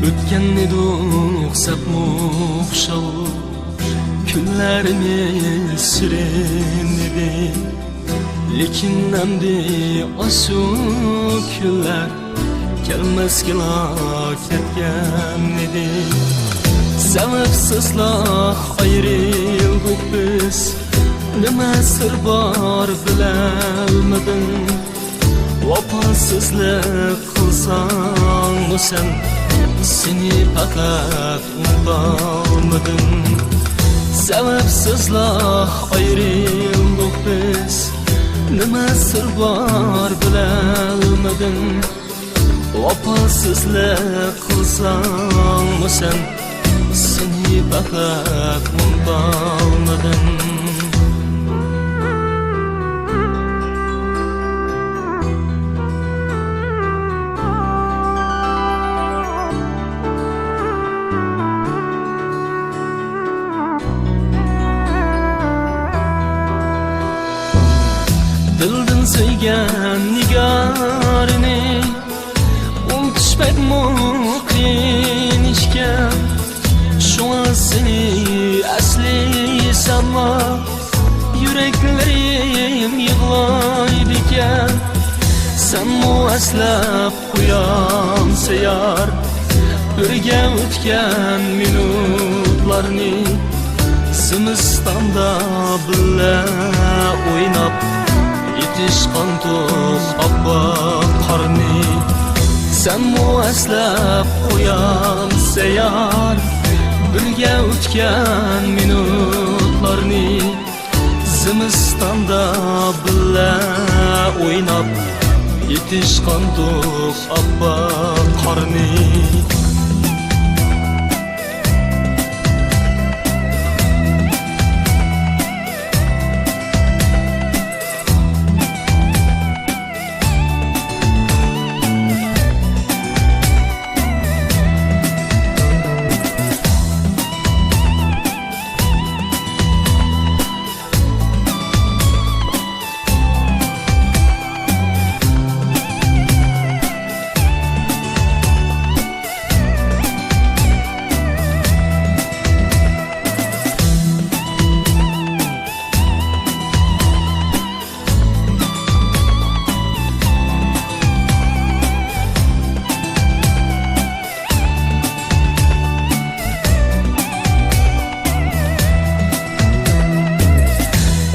Ötken edik sapmo'xshab kunlarimiz shirin edi, lekin endi ashu kunlar kelmasgila ketgan edi. Sababsizla ayrildik biz, nima sir bor bilolmadim. Vafosizlik qilsang sen, seni fakat unutamadım. Sebepsizla ayrıldık biz, nima sir var bilolmadim. Vafosizlik qilsang sen, seni fakat unutamadım. Dildan sevgan nigorini unutishmak qiyin ishkan. Shunga seni aslaysanmi, yuraklarim yig'laydi ekan. Senmi aslab qo'yamsa yar, birga o'tgan minutlarni. Zimistonda billa o'ynab yetishgan to'q oppoq qorni. Senmi aslab qo'yamsa yar, birga o'tgan minutlarni. Zimistonda billa o'ynab yetishgan to'q oppoq qorni.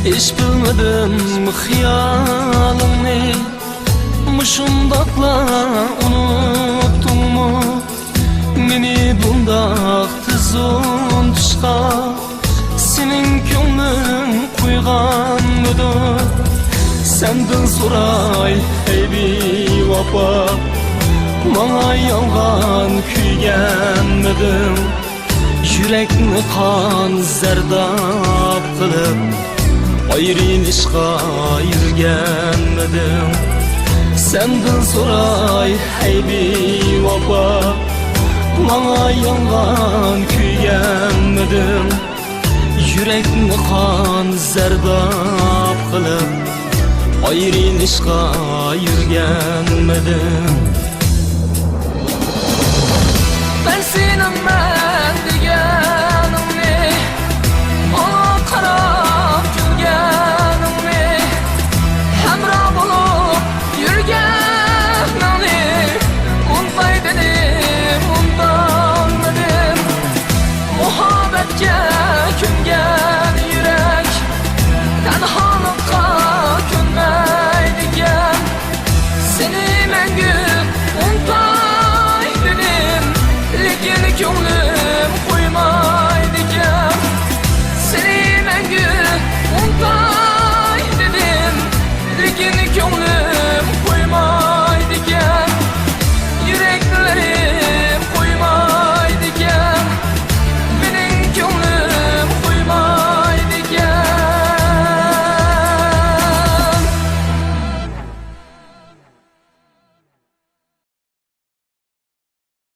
Hiç bilmedim xiyalini, muşundakla unuttun mu? Meni bundaq tez unutishqa senin ko'ngling qo'yganmidir? Sendan so'ray ey bevafo, manga yolg'on kuyganmidim? Yurakni qon zardab qilib ayrılışqa yurganmidim? Sendan so'ray ey bevafo, manga yolg'on kuyganmidim? Yurakni qon zardab qilib ayrılışqa yurganmidim? Ben senin